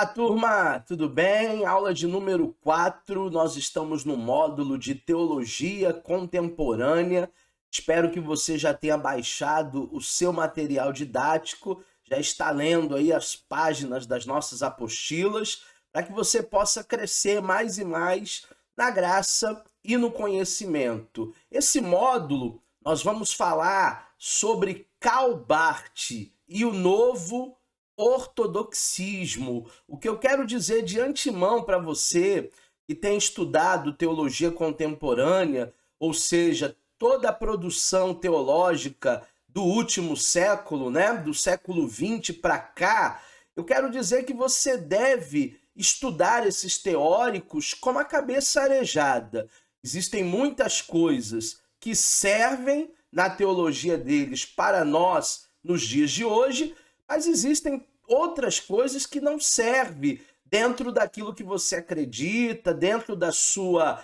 Olá, turma, tudo bem? Aula de número 4. Nós estamos no módulo de Teologia Contemporânea. Espero que você já tenha baixado o seu material didático, já está lendo aí as páginas das nossas apostilas, para que você possa crescer mais e mais na graça e no conhecimento. Esse módulo, nós vamos falar sobre Karl Barth e o novo ortodoxismo. O que eu quero dizer de antemão para você que tem estudado teologia contemporânea, ou seja, toda a produção teológica do último século, né, do século XX para cá, eu quero dizer que você deve estudar esses teóricos com a cabeça arejada. Existem muitas coisas que servem na teologia deles para nós nos dias de hoje, mas existem outras coisas que não servem dentro daquilo que você acredita, dentro da sua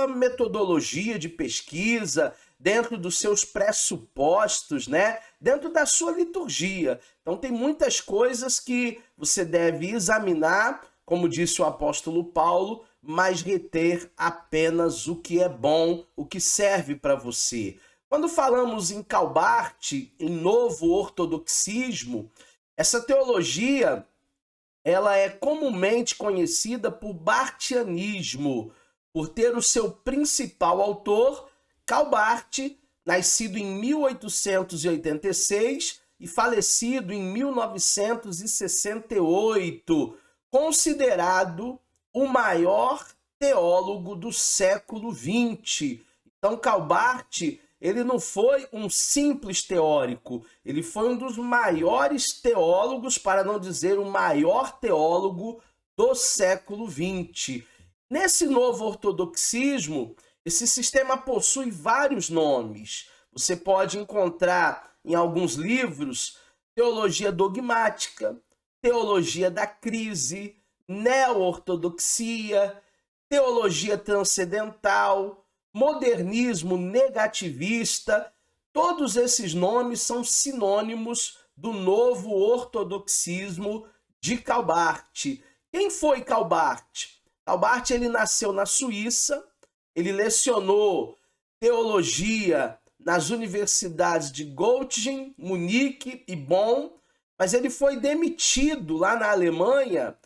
metodologia de pesquisa, dentro dos seus pressupostos, né? Dentro da sua liturgia. Então tem muitas coisas que você deve examinar, como disse o apóstolo Paulo, mas reter apenas o que é bom, o que serve para você. Quando falamos em Karl Barth, em novo ortodoxismo, essa teologia ela é comumente conhecida por barthianismo, por ter o seu principal autor, Karl Barth, nascido em 1886 e falecido em 1968, considerado o maior teólogo do século XX. Então, Karl Barth, ele não foi um simples teórico, ele foi um dos maiores teólogos, para não dizer o maior teólogo do século XX. Nesse novo ortodoxismo, esse sistema possui vários nomes. Você pode encontrar em alguns livros teologia dogmática, teologia da crise, neo-ortodoxia, teologia transcendental, modernismo negativista. Todos esses nomes são sinônimos do novo ortodoxismo de Karl Barth. Quem foi Karl Barth? Karl Barth, ele nasceu na Suíça, ele lecionou teologia nas universidades de Göttingen, Munique e Bonn, mas ele foi demitido lá na Alemanha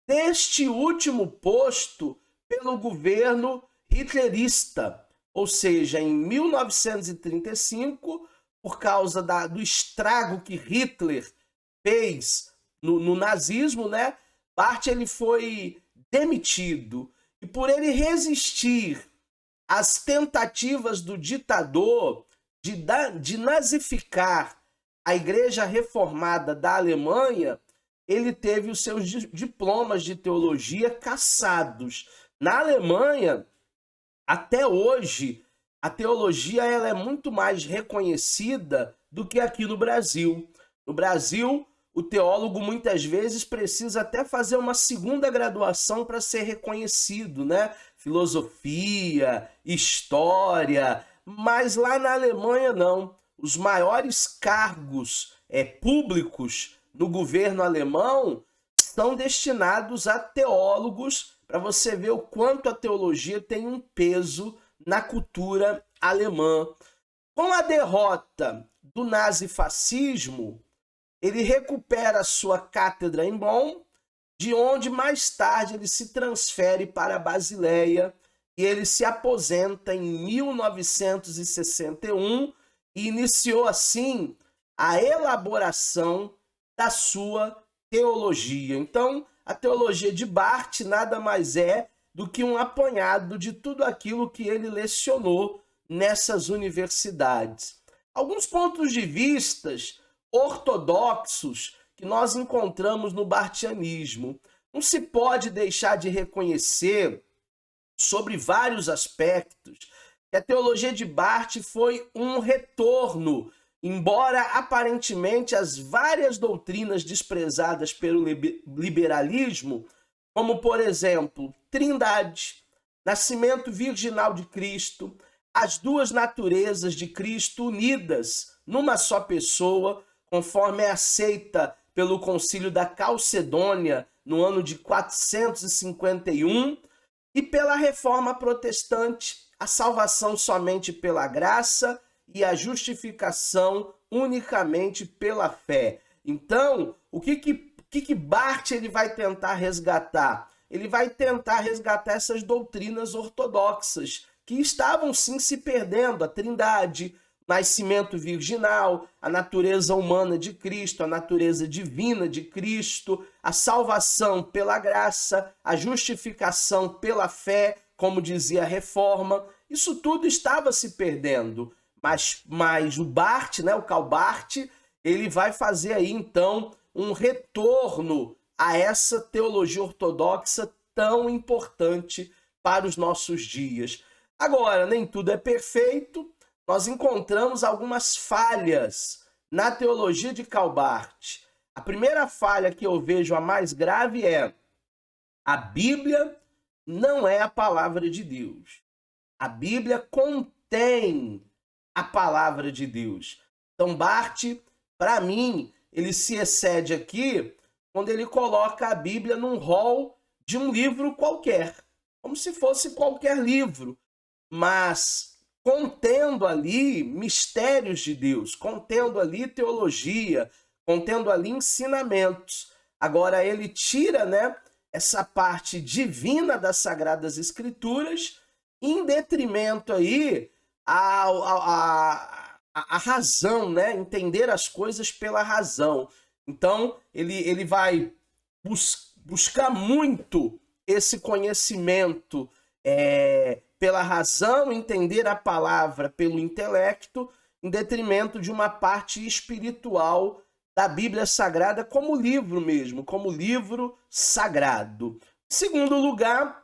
deste último posto pelo governo hitlerista, ou seja, em 1935, por causa do estrago que Hitler fez no nazismo, né? Barth, ele foi demitido, e por ele resistir às tentativas do ditador de nazificar a Igreja Reformada da Alemanha, ele teve os seus diplomas de teologia cassados. Na Alemanha, até hoje, a teologia ela é muito mais reconhecida do que aqui no Brasil. No Brasil, o teólogo muitas vezes precisa até fazer uma segunda graduação para ser reconhecido, né? Filosofia, história, mas lá na Alemanha não. Os maiores cargos públicos no governo alemão são destinados a teólogos, para você ver o quanto a teologia tem um peso na cultura alemã. Com a derrota do nazifascismo, ele recupera sua cátedra em Bonn, de onde mais tarde ele se transfere para a Basileia e ele se aposenta em 1961 e iniciou assim a elaboração da sua teologia. Então, a teologia de Barth nada mais é do que um apanhado de tudo aquilo que ele lecionou nessas universidades. Alguns pontos de vista ortodoxos que nós encontramos no barthianismo. Não se pode deixar de reconhecer, sobre vários aspectos, que a teologia de Barth foi um retorno, embora aparentemente as várias doutrinas desprezadas pelo liberalismo, como por exemplo, Trindade, nascimento virginal de Cristo, as duas naturezas de Cristo unidas numa só pessoa, conforme é aceita pelo Concílio da Calcedônia no ano de 451, e pela Reforma Protestante, a salvação somente pela graça e a justificação unicamente pela fé. Então, o que Barth ele vai tentar resgatar? Ele vai tentar resgatar essas doutrinas ortodoxas que estavam sim se perdendo, a Trindade, nascimento virginal, a natureza humana de Cristo, a natureza divina de Cristo, a salvação pela graça, a justificação pela fé, como dizia a Reforma. Isso tudo estava se perdendo. Mas o Barth, né, o Karl Barth, ele vai fazer aí então um retorno a essa teologia ortodoxa tão importante para os nossos dias. Agora, nem tudo é perfeito. Nós encontramos algumas falhas na teologia de Karl Barth. A primeira falha que eu vejo, a mais grave, é: a Bíblia não é a palavra de Deus. A Bíblia contém a palavra de Deus. Então, Barth, para mim, ele se excede aqui quando ele coloca a Bíblia num rol de um livro qualquer, como se fosse qualquer livro, mas contendo ali mistérios de Deus, contendo ali teologia, contendo ali ensinamentos. Agora ele tira, né, essa parte divina das Sagradas Escrituras em detrimento aí a razão, né, entender as coisas pela razão. Então ele vai buscar muito esse conhecimento pela razão, entender a palavra pelo intelecto, em detrimento de uma parte espiritual da Bíblia Sagrada como livro mesmo, como livro sagrado. Em segundo lugar,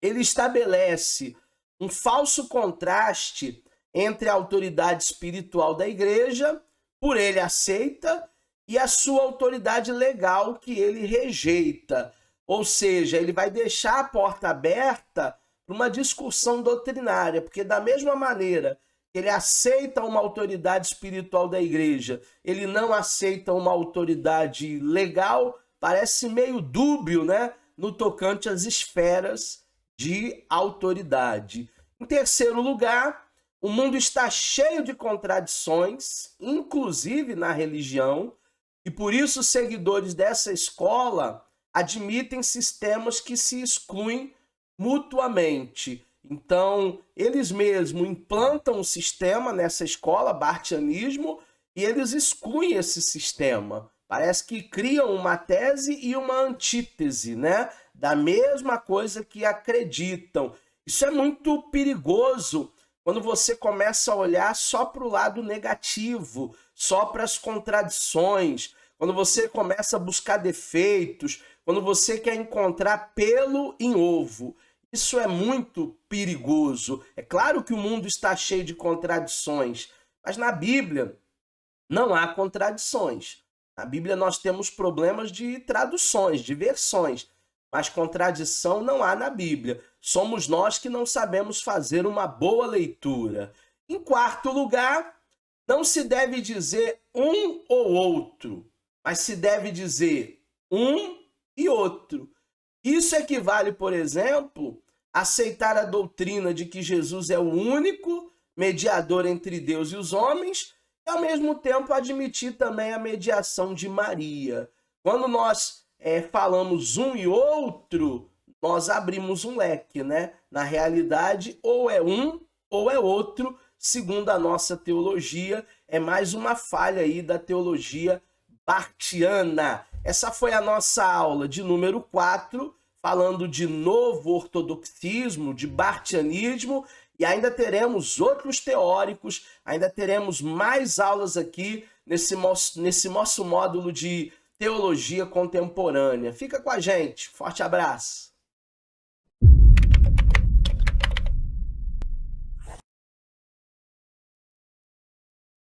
ele estabelece um falso contraste entre a autoridade espiritual da igreja, por ele aceita, e a sua autoridade legal, que ele rejeita. Ou seja, ele vai deixar a porta aberta para uma discussão doutrinária, porque da mesma maneira que ele aceita uma autoridade espiritual da igreja, ele não aceita uma autoridade legal, parece meio dúbio, né, no tocante às esferas de autoridade. Em terceiro lugar, o mundo está cheio de contradições, inclusive na religião, e por isso os seguidores dessa escola admitem sistemas que se excluem mutuamente. Então, eles mesmos implantam um sistema nessa escola, barthianismo, e eles excluem esse sistema. Parece que criam uma tese e uma antítese, né, da mesma coisa que acreditam. Isso é muito perigoso quando você começa a olhar só para o lado negativo, só para as contradições, quando você começa a buscar defeitos, quando você quer encontrar pelo em ovo. Isso é muito perigoso. É claro que o mundo está cheio de contradições, mas na Bíblia não há contradições. Na Bíblia nós temos problemas de traduções, de versões, mas contradição não há na Bíblia. Somos nós que não sabemos fazer uma boa leitura. Em quarto lugar, não se deve dizer um ou outro, mas se deve dizer um e outro. Isso equivale, por exemplo, a aceitar a doutrina de que Jesus é o único mediador entre Deus e os homens e, ao mesmo tempo, admitir também a mediação de Maria. Quando nós falamos um e outro, nós abrimos um leque, né? Na realidade, ou é um ou é outro, segundo a nossa teologia. É mais uma falha aí da teologia barthiana. Essa foi a nossa aula de número 4, falando de novo ortodoxismo, de barthianismo, e ainda teremos outros teóricos, ainda teremos mais aulas aqui nesse nosso módulo de teologia contemporânea. Fica com a gente. Forte abraço.